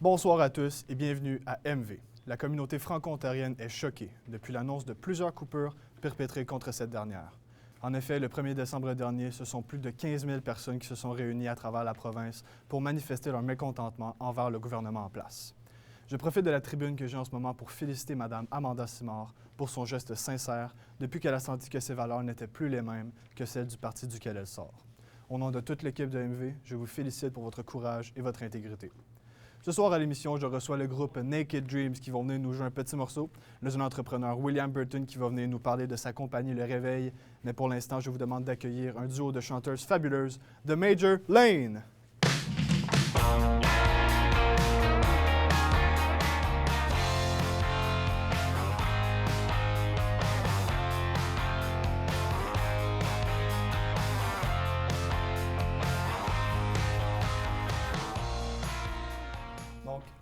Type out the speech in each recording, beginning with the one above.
Bonsoir à tous et bienvenue à MV. La communauté franco-ontarienne est choquée depuis l'annonce de plusieurs coupures perpétrées contre cette dernière. En effet, le 1er décembre dernier, ce sont plus de 15 000 personnes qui se sont réunies à travers la province pour manifester leur mécontentement envers le gouvernement en place. Je profite de la tribune que j'ai en ce moment pour féliciter Mme Amanda Simard pour son geste sincère depuis qu'elle a senti que ses valeurs n'étaient plus les mêmes que celles du parti duquel elle sort. Au nom de toute l'équipe de MV, je vous félicite pour votre courage et votre intégrité. Ce soir à l'émission, je reçois le groupe Naked Dreams qui vont venir nous jouer un petit morceau. Le jeune entrepreneur William Burton qui va venir nous parler de sa compagnie Le Réveil. Mais pour l'instant, je vous demande d'accueillir un duo de chanteuses fabuleuses, The Major Lane.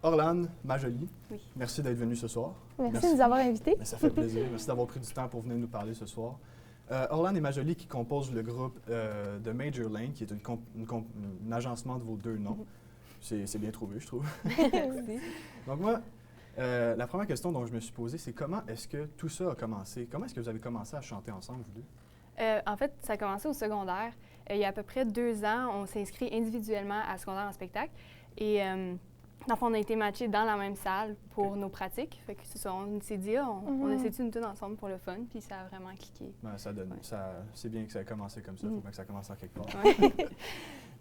Orlane, ma jolie, oui. Merci d'être venue ce soir. Merci de nous avoir invités. Ça fait plaisir. Merci d'avoir pris du temps pour venir nous parler ce soir. Orlane et Majolie qui composent le groupe de Major Lane, qui est un agencement de vos deux noms. C'est bien trouvé, je trouve. Donc moi, la première question dont je me suis posée, c'est comment est-ce que tout ça a commencé? Comment est-ce que vous avez commencé à chanter ensemble, vous deux? En fait, ça a commencé au secondaire. Il y a à peu près 2 ans, on s'est inscrit individuellement à secondaire en spectacle. Et dans le fond, on a été matchés dans la même salle pour nos pratiques. Fait que c'est ça, on s'est dit, on essaie-tu une tune ensemble pour le fun, puis ça a vraiment cliqué. Ben, ça donne, c'est bien que ça a commencé comme ça, il faut bien que ça commence en quelque part.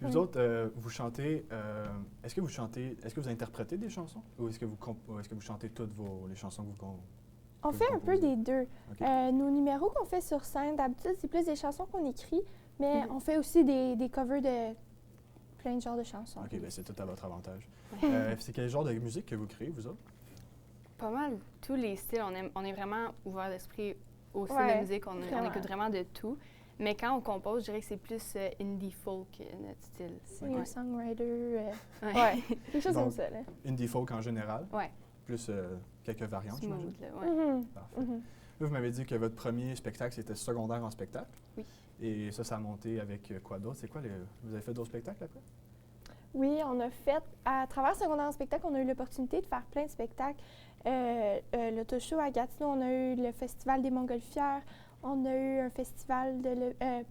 Vous autres, vous chantez, est-ce que vous interprétez des chansons ou est-ce que vous chantez toutes les chansons que vous On fait un peu des deux. Okay. Nos numéros qu'on fait sur scène, d'habitude, c'est plus des chansons qu'on écrit, mais on fait aussi des covers de plein de genres de chansons. OK, bien c'est tout à votre avantage. C'est quel genre de musique que vous créez, vous autres? Pas mal tous les styles. On est vraiment ouvert d'esprit au style de musique. On écoute vraiment de tout. Mais quand on compose, je dirais que c'est plus indie folk, notre style. Singer-songwriter. Quelque chose Donc, comme ça. Là. Indie folk en général? Oui. Plus quelques variantes, j'imagine? Parfait. Là, vous m'avez dit que votre premier spectacle, c'était secondaire en spectacle. Oui. Et ça a monté avec quoi d'autre? C'est quoi vous avez fait d'autres spectacles après? Oui, on a fait, à travers secondaire en spectacle, on a eu l'opportunité de faire plein de spectacles. L'Auto-show à Gatineau, on a eu le Festival des Montgolfières, on a eu un festival un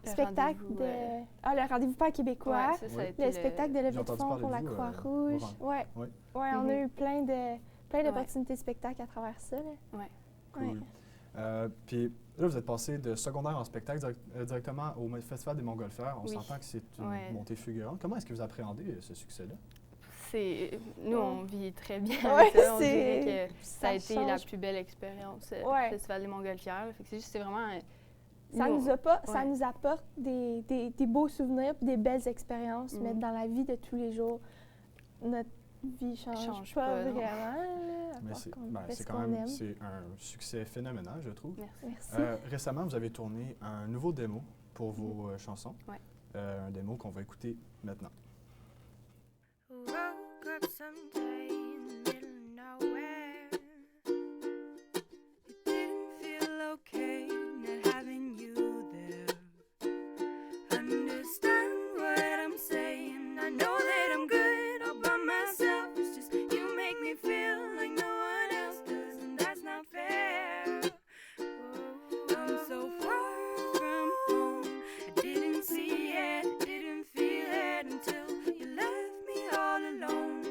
spectacle le Rendez-vous Père québécois, le spectacle de levée de fonds pour la Croix-Rouge. On a eu plein d'opportunités de spectacle à travers ça. Cool. Puis là, vous êtes passé de secondaire en spectacle directement au Festival des Montgolfières. On s'entend que c'est une montée fulgurante. Comment est-ce que vous appréhendez ce succès-là? Nous, on vit très bien avec ça. On dirait que ça a été change. la plus belle expérience, le Festival des Montgolfières. C'est vraiment... Ça nous apporte des beaux souvenirs et des belles expériences, mais dans la vie de tous les jours, notre vie change pas vraiment. Mais c'est quand même un succès phénoménal, je trouve. Merci. Récemment, vous avez tourné un nouveau démo pour vos chansons. Un démo qu'on va écouter maintenant. Woke up someday in the middle of nowhere. It didn't feel okay not having you there. Understand what I'm saying. I know that I'm good all by myself. It's just you make me feel like no one else does, and that's not fair. I'm so far from home. I didn't see it, didn't feel it until you left me all alone.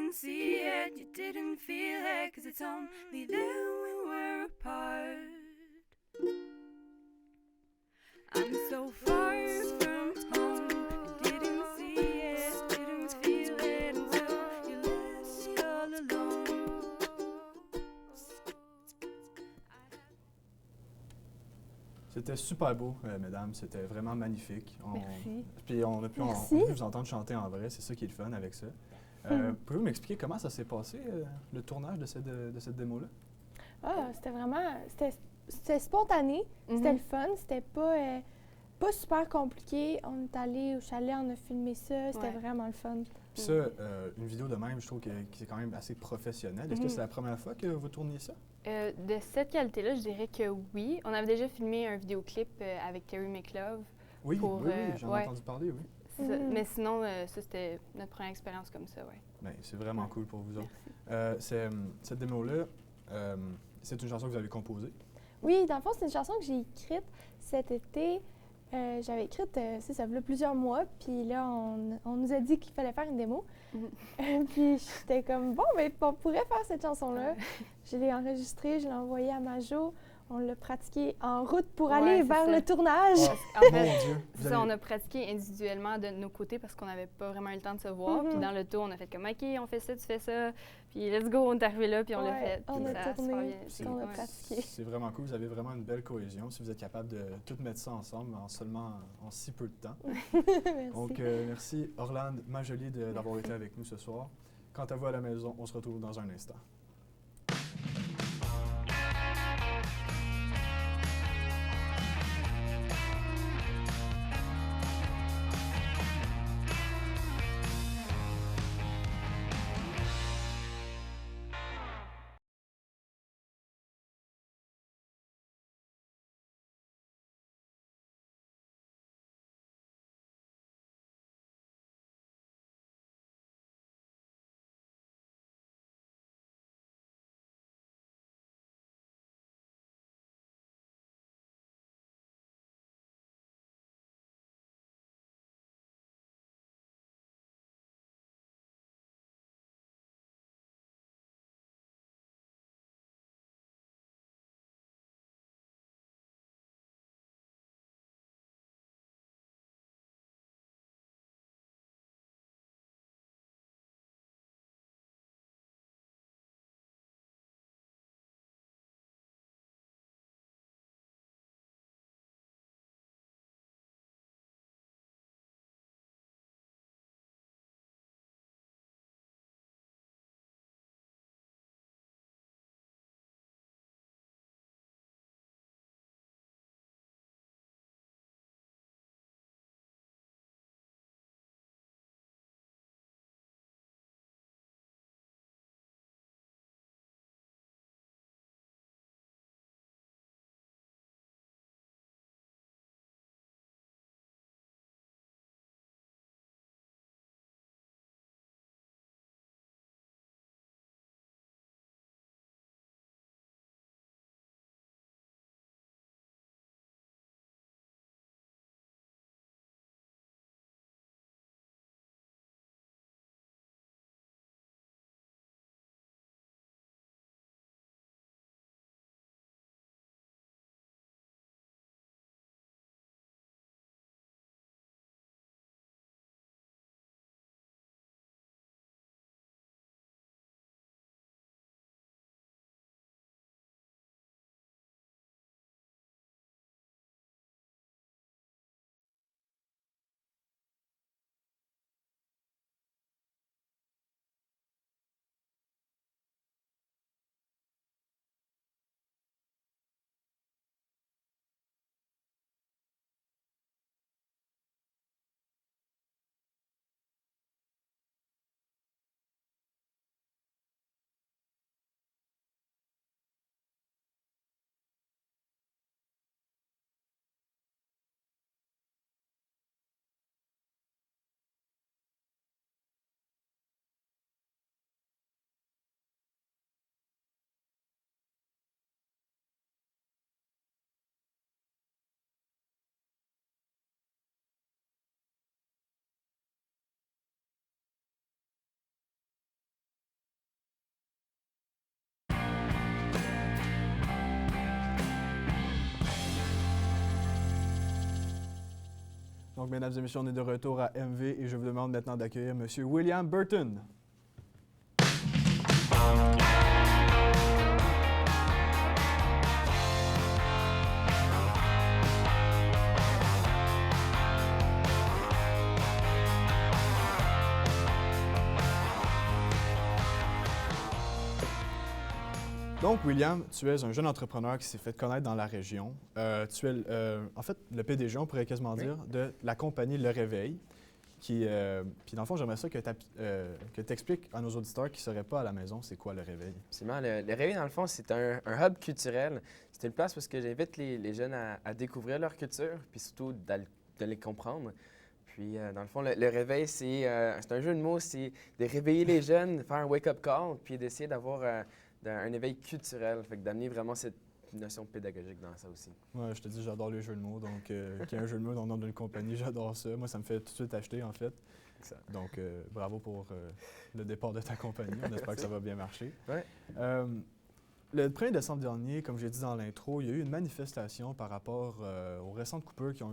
didn't see it, you didn't feel it, 'cause it's only then we were apart. I'm so far from home, I didn't see it, didn't feel it until you left me all alone. C'était super beau, mesdames. C'était vraiment magnifique. Merci. Puis on a pu Merci. vous entendre chanter en vrai. C'est ça qui est le fun avec ça. Pouvez-vous m'expliquer comment ça s'est passé, le tournage de cette démo-là? Ah, c'était vraiment... C'était spontané, c'était le fun, c'était pas super compliqué. On est allé au chalet, on a filmé ça, c'était Ouais. vraiment le fun. Puis ça, une vidéo de même, je trouve que c'est quand même assez professionnel. Est-ce que c'est la première fois que vous tourniez ça? De cette qualité-là, je dirais que oui. On avait déjà filmé un vidéoclip avec Terry McLove. Oui, Pour, oui, j'en ai ouais. entendu parler, oui. C'est ça. Mais sinon, ça, c'était notre première expérience comme ça, ouais. Ben, c'est vraiment Ouais. cool pour vous autres. Merci. Cette démo-là, c'est une chanson que vous avez composée. Oui, dans le fond, c'est une chanson que j'ai écrite cet été. J'avais écrite, ça fait plusieurs mois, puis là, on nous a dit qu'il fallait faire une démo. Puis j'étais comme, bon, mais on pourrait faire cette chanson-là. Je l'ai enregistrée, je l'ai envoyée à Majo. On l'a pratiquée en route pour Ouais, aller c'est vers ça. le tournage. En Mon fait, Dieu! c'est ça, on a pratiqué individuellement de nos côtés parce qu'on n'avait pas vraiment eu le temps de se voir. Puis dans le tour, on a fait comme, OK, on fait ça, tu fais ça. Puis let's go, on est arrivé là, puis on l'a Ouais, fait. on Puis a ça tourné, super bien. puis on a Ouais. pratiqué. C'est vraiment cool. Vous avez vraiment une belle cohésion. Si vous êtes capable de tout mettre ça ensemble en si peu de temps. Merci. Donc, merci Orlande Majoli d'avoir été avec nous ce soir. Quant à vous à la maison, on se retrouve dans un instant. Donc, mesdames et messieurs, on est de retour à MV et je vous demande maintenant d'accueillir M. William Burton. Donc, William, tu es un jeune entrepreneur qui s'est fait connaître dans la région. Tu es, en fait, le PDG, on pourrait quasiment dire, de la compagnie Le Réveil. Puis, dans le fond, j'aimerais ça que tu expliques à nos auditeurs qui ne seraient pas à la maison, c'est quoi Le Réveil? Absolument. Le Réveil, dans le fond, c'est un hub culturel. C'est une place où j'invite les jeunes à découvrir leur culture, puis surtout de les comprendre. Puis, dans le fond, le Réveil, c'est un jeu de mots, c'est de réveiller les jeunes, faire un wake-up call, puis d'essayer d'avoir un éveil culturel, fait que d'amener vraiment cette notion pédagogique dans ça aussi. Ouais, je te dis, j'adore les jeux de mots. Donc, qu'il y ait un jeu de mots dans le nom d'une compagnie, j'adore ça. Moi, ça me fait tout de suite acheter, en fait. Exact. Donc, bravo pour le départ de ta compagnie. On espère que ça va bien marcher. Ouais. Le 1er décembre dernier, comme j'ai dit dans l'intro, il y a eu une manifestation par rapport aux récentes coupures qui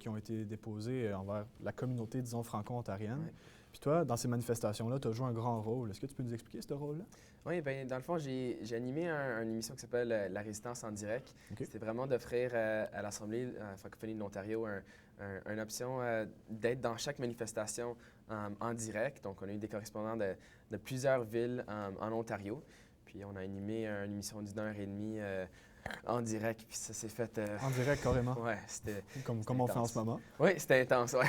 ont été déposées envers la communauté, disons, franco-ontarienne. Ouais. Puis toi, dans ces manifestations-là, tu as joué un grand rôle. Est-ce que tu peux nous expliquer ce rôle-là? Oui, bien, dans le fond, j'ai animé une émission qui s'appelle La Résistance en direct. Okay. C'était vraiment d'offrir à l'Assemblée francophonie de l'Ontario une option d'être dans chaque manifestation en direct. Donc, on a eu des correspondants de plusieurs villes en Ontario. Puis, on a animé une émission d'une heure et demie en direct, puis ça s'est fait... En direct, carrément? Oui, c'était... Comme on fait en ce moment? Oui, c'était intense, oui.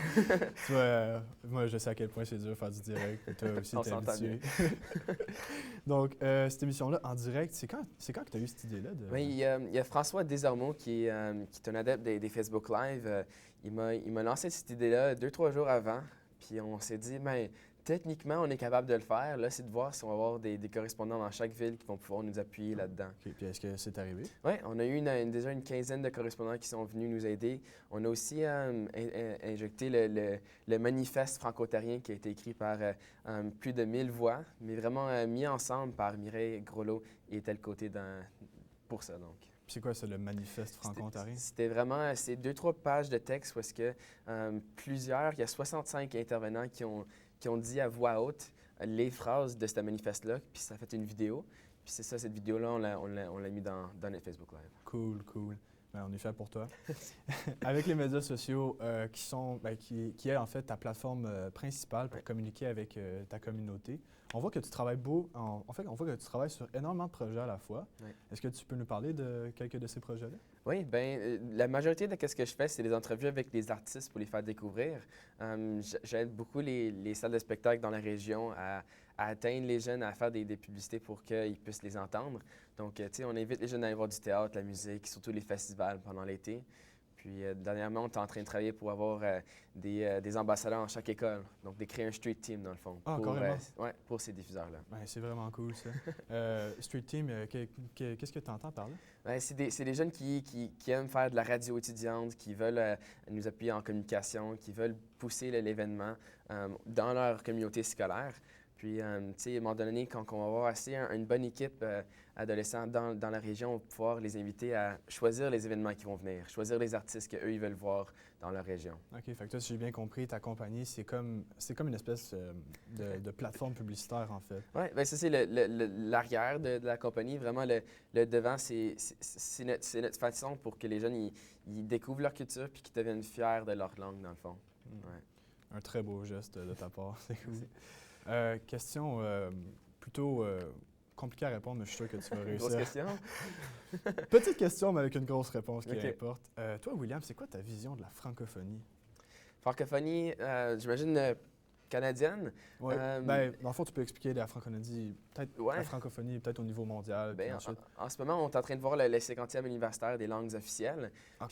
Tu vois, moi, je sais à quel point c'est dur de faire du direct. Et toi aussi, t'es habitué. Donc, cette émission-là, en direct, c'est quand que tu as eu cette idée-là? Oui, il y a François Desormeaux qui est un adepte des Facebook Live. Il m'a lancé cette idée-là 2-3 jours avant, puis on s'est dit, bien, techniquement, on est capable de le faire. Là, c'est de voir si on va avoir des correspondants dans chaque ville qui vont pouvoir nous appuyer là-dedans. OK. Puis est-ce que c'est arrivé? Oui, on a eu déjà une quinzaine de correspondants qui sont venus nous aider. On a aussi injecté le manifeste franco-ontarien qui a été écrit par plus de 1000 voix, mais vraiment mis ensemble par Mireille Groslo et Tel Côté pour ça, donc. Puis c'est quoi, c'est le manifeste franco-ontarien? C'était vraiment, c'est 2-3 pages de texte où est-ce que il y a 65 intervenants qui ont dit à voix haute les phrases de ce manifeste-là, puis ça a fait une vidéo. Puis c'est ça, cette vidéo-là, on l'a mis dans notre Facebook Live. Cool. Ben, on est fiers pour toi. Avec les médias sociaux qui est en fait ta plateforme principale pour communiquer avec ta communauté, on voit que tu travailles on voit que tu travailles sur énormément de projets à la fois. Ouais. Est-ce que tu peux nous parler de quelques de ces projets-là? Oui, bien, la majorité de ce que je fais, c'est des entrevues avec des artistes pour les faire découvrir. J'aide beaucoup les salles de spectacle dans la région à atteindre les jeunes, à faire des publicités pour qu'ils puissent les entendre. Donc, tu sais, on invite les jeunes à aller voir du théâtre, la musique, surtout les festivals pendant l'été. Puis, dernièrement, on est en train de travailler pour avoir des ambassadeurs dans chaque école. Donc, de créer un street team, dans le fond. Ah, carrément? Pour ces diffuseurs-là. Ben, c'est vraiment cool, ça. Street team, qu'est-ce que tu entends par là? Ben, c'est des jeunes qui aiment faire de la radio étudiante, qui veulent nous appuyer en communication, qui veulent pousser l'événement dans leur communauté scolaire. Puis, tu sais, à un moment donné, quand on va avoir assez une bonne équipe adolescents dans la région, on va pouvoir les inviter à choisir les événements qui vont venir, choisir les artistes qu'eux, ils veulent voir dans leur région. OK. Fait que toi, si j'ai bien compris, ta compagnie, c'est comme une espèce de plateforme publicitaire, en fait. Oui, bien ça, c'est l'arrière de la compagnie. Vraiment, le devant, c'est notre façon pour que les jeunes, ils découvrent leur culture puis qu'ils deviennent fiers de leur langue, dans le fond. Ouais. Un très beau geste de ta part, c'est cool. Question plutôt compliquée à répondre, mais je suis sûr que tu vas réussir. Grosse question? Petite question, mais avec une grosse réponse qui importe. Toi, William, c'est quoi ta vision de la francophonie? Francophonie, j'imagine canadienne. Oui. Dans le fond, tu peux expliquer la francophonie, la francophonie, peut-être au niveau mondial. Bien, en ce moment, on est en train de voir le 50e anniversaire des langues officielles.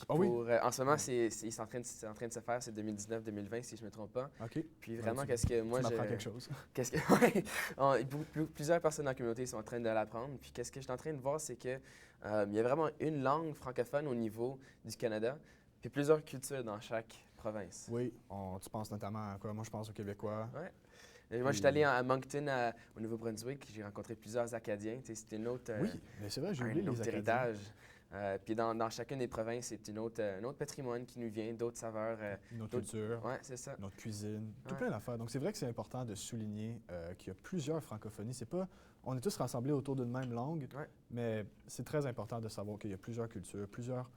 Oui? En ce moment, c'est en train de se faire, c'est 2019-2020, si je ne me trompe pas. OK. Puis vraiment, qu'est-ce que moi, tu m'apprends quelque chose. Plusieurs personnes dans la communauté sont en train de l'apprendre. Puis qu'est-ce que je suis en train de voir, c'est que il y a vraiment une langue francophone au niveau du Canada, puis plusieurs cultures dans chaque province. Oui, tu penses notamment à quoi? Moi, je pense aux Québécois. Oui. Moi, je suis allé à Moncton, au Nouveau-Brunswick. J'ai rencontré plusieurs Acadiens. C'était une autre... oui, mais c'est vrai, j'ai oublié les Acadiens. héritage. Puis dans chacune des provinces, c'est un autre patrimoine qui nous vient, d'autres saveurs. Notre d'autres- culture, Ouais, c'est ça. notre cuisine, tout Ouais. plein d'affaires. Donc, c'est vrai que c'est important de souligner qu'il y a plusieurs francophonies. C'est pas, on est tous rassemblés autour d'une même langue, Ouais. mais c'est très important de savoir qu'il y a plusieurs cultures, plusieurs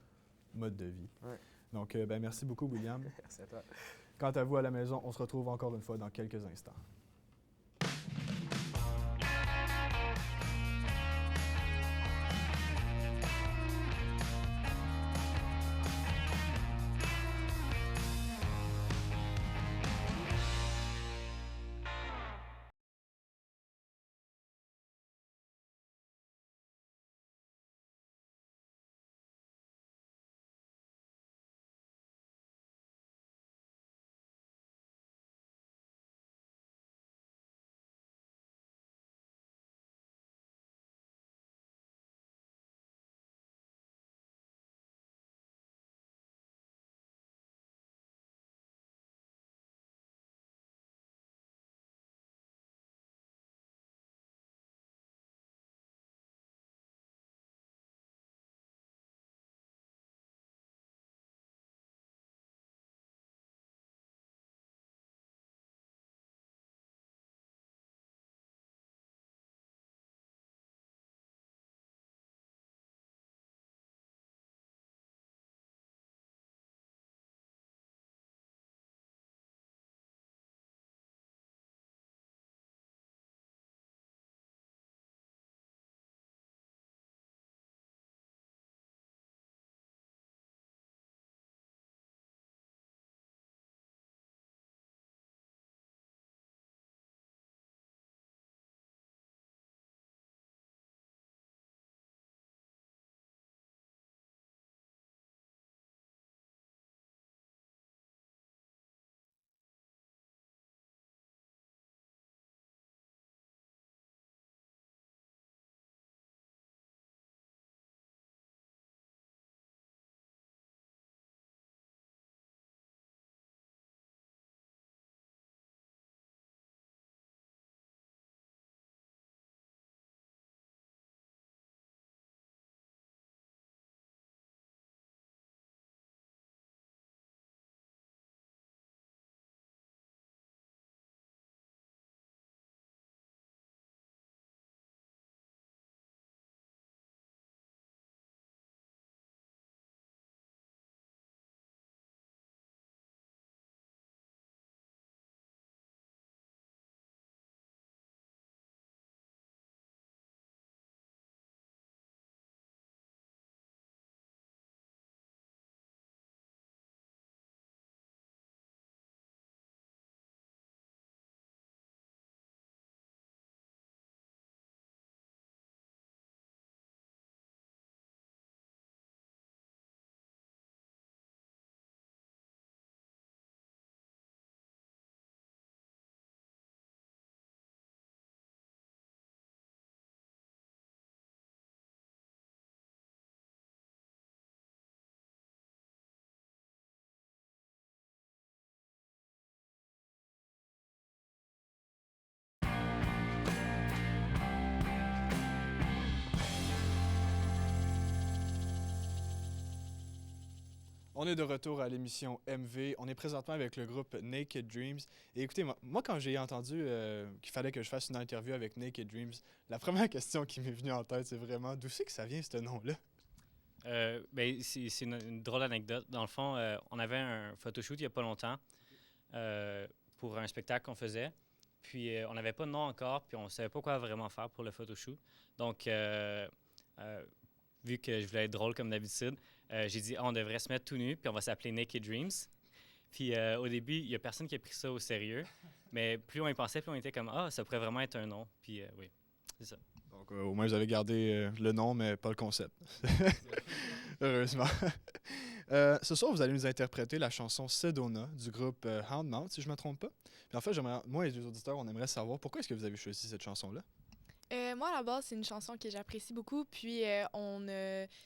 modes de vie. Ouais. Donc, merci beaucoup, William. Merci à toi. Quant à vous à la maison, on se retrouve encore une fois dans quelques instants. On est de retour à l'émission MV. On est présentement avec le groupe Naked Dreams. Et écoutez, moi quand j'ai entendu qu'il fallait que je fasse une interview avec Naked Dreams, la première question qui m'est venue en tête, c'est vraiment d'où c'est que ça vient, ce nom-là? C'est une drôle d'anecdote. Dans le fond, on avait un photoshoot il n'y a pas longtemps pour un spectacle qu'on faisait. Puis on n'avait pas de nom encore, puis on ne savait pas quoi vraiment faire pour le photoshoot. Donc, vu que je voulais être drôle comme d'habitude, j'ai dit on devrait se mettre tout nu, puis on va s'appeler Naked Dreams. Puis au début, il n'y a personne qui a pris ça au sérieux. Mais plus on y pensait, plus on était comme ça pourrait vraiment être un nom. Puis oui, c'est ça. Donc au moins, vous avez gardé le nom, mais pas le concept. Heureusement. Ce soir, vous allez nous interpréter la chanson Sedona du groupe Houndmouth, si je ne me trompe pas. Puis en fait, moi et les auditeurs, on aimerait savoir pourquoi est-ce que vous avez choisi cette chanson-là? Moi, à la base, c'est une chanson que j'apprécie beaucoup. Puis, on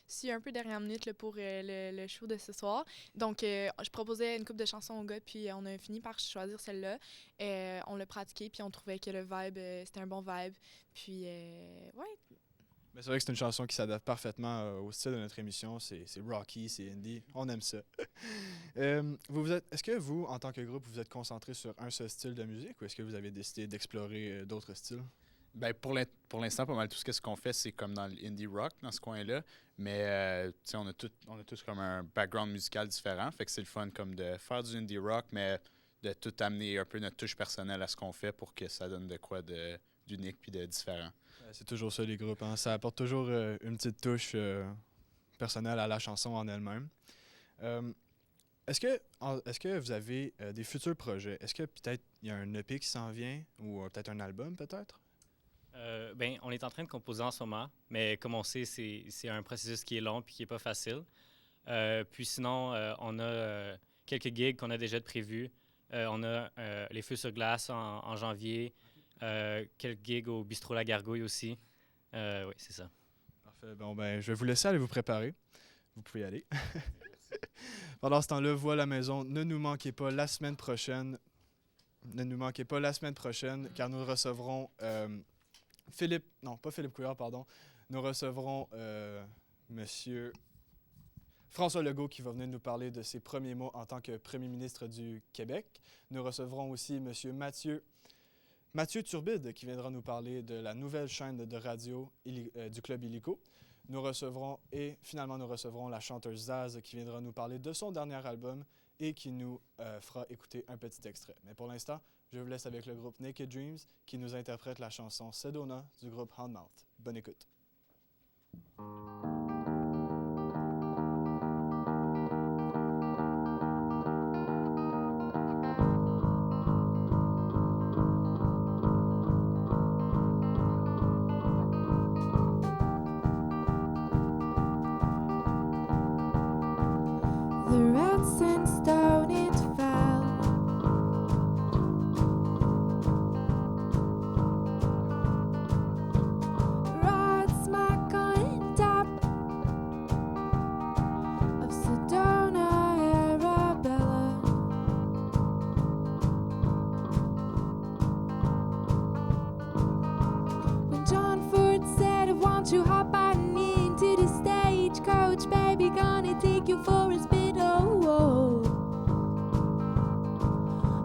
suit un peu dernière minute là, pour le show de ce soir. Donc, je proposais une couple de chansons aux gars, puis on a fini par choisir celle-là. On l'a pratiquée, puis on trouvait que le vibe, c'était un bon vibe. Puis, ouais. Mais c'est vrai que c'est une chanson qui s'adapte parfaitement au style de notre émission. C'est rocky, c'est indie. On aime ça. Est-ce que vous, en tant que groupe, vous êtes concentré sur un seul style de musique ou est-ce que vous avez décidé d'explorer d'autres styles? Ben pour l'instant, pas mal tout ce qu'on fait, c'est comme dans l'indie rock, dans ce coin-là. Mais tu sais, on a tous comme un background musical différent. Fait que c'est le fun comme de faire du indie rock, mais de tout amener un peu notre touche personnelle à ce qu'on fait pour que ça donne de quoi d'unique puis de différent. C'est toujours ça, les groupes. Hein? Ça apporte toujours une petite touche personnelle à la chanson en elle-même. Est-ce que vous avez des futurs projets? Est-ce que peut-être il y a un EP qui s'en vient ou peut-être un album, peut-être? On est en train de composer en ce moment, mais comme on sait, c'est un processus qui est long et qui n'est pas facile. Puis sinon, on a quelques gigs qu'on a déjà prévus. On a les Feux sur glace en janvier, quelques gigs au Bistrot La Gargouille aussi. Oui, c'est ça. Parfait. Bon, je vais vous laisser aller vous préparer. Vous pouvez y aller. Pendant ce temps-là, voilà la maison. Ne nous manquez pas la semaine prochaine. Car nous recevrons pas Philippe Couillard, pardon. Nous recevrons Monsieur François Legault qui va venir nous parler de ses premiers mots en tant que premier ministre du Québec. Nous recevrons aussi Monsieur Mathieu Turbide qui viendra nous parler de la nouvelle chaîne de radio du Club Illico. Nous recevrons la chanteuse Zaz qui viendra nous parler de son dernier album et qui nous fera écouter un petit extrait. Mais pour l'instant, je vous laisse avec le groupe Naked Dreams qui nous interprète la chanson Sedona du groupe Houndmouth. Bonne écoute. The red sandstone it fell. Right smack on top of Sedona, Arabella. When John Ford said, "Won't you hop on into the stagecoach, baby? Gonna take you for a spin." Oh, oh,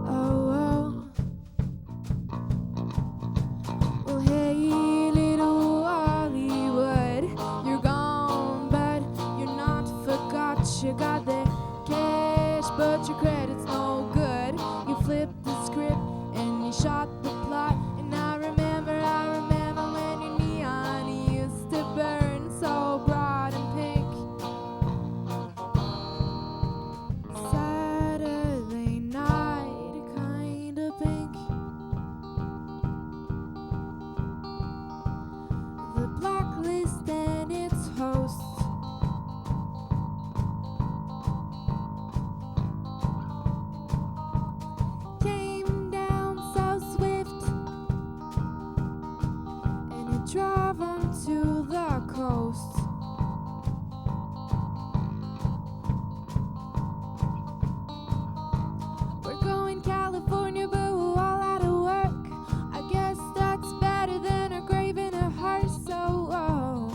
oh, oh. Well, hey, little Hollywood, you're gone, but you're not forgot. You got the cash, but your credit's no good. You flipped the script and you shot the plot. And I remember when your neon used to burn so bright and pink. Saturday night, kinda pink. The blacklist and its hosts. Came down so swift, and it drove onto the coast. We're going California, but we're all out of work. I guess that's better than a grave in a hearse. So, oh.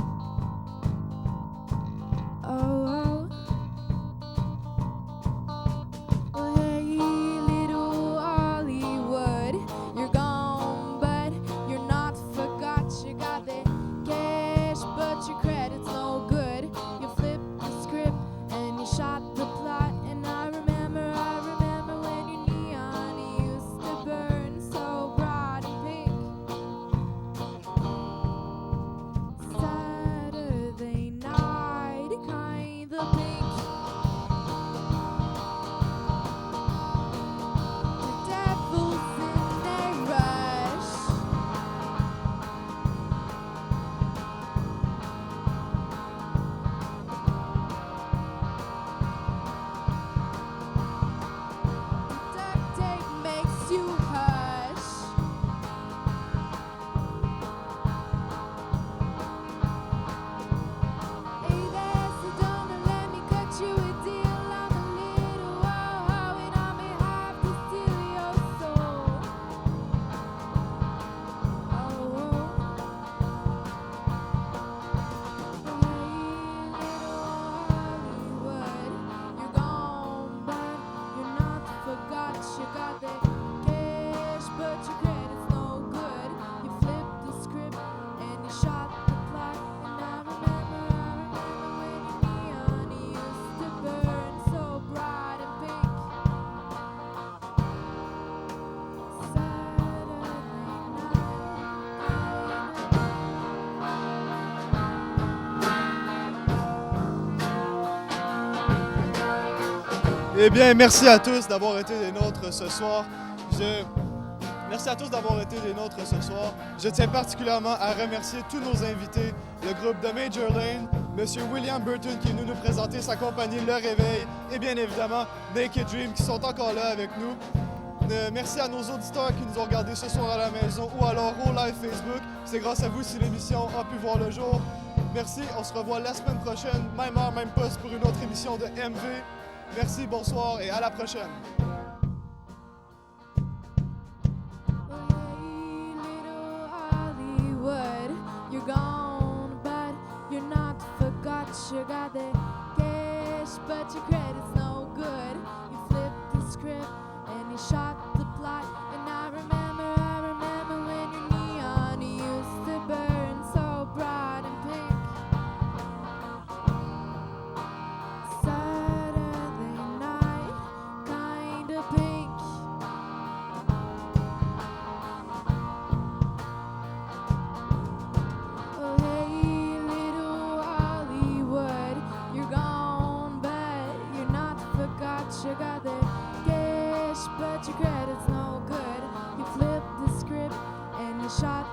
Eh bien, merci à tous d'avoir été des nôtres ce soir. Merci à tous d'avoir été des nôtres ce soir. Je tiens particulièrement à remercier tous nos invités, le groupe de Major Lane, M. William Burton qui est venu nous présenter sa compagnie Le Réveil et bien évidemment Naked Dream qui sont encore là avec nous. Merci à nos auditeurs qui nous ont regardés ce soir à la maison ou alors au live Facebook. C'est grâce à vous si l'émission a pu voir le jour. Merci, on se revoit la semaine prochaine, même heure, même poste pour une autre émission de MV. Merci, bonsoir et à la prochaine. You're gone, but you're not forgot. You got the cash, but your credit's no good. You flipped the script and you shot the plot. And I remember when your neon used to burn so bright and pink. Saturday night, kinda pink. Oh, hey, little Hollywood, you're gone, but you're not forgot. You got the cash, but your credit's no good. You flipped the script and you shot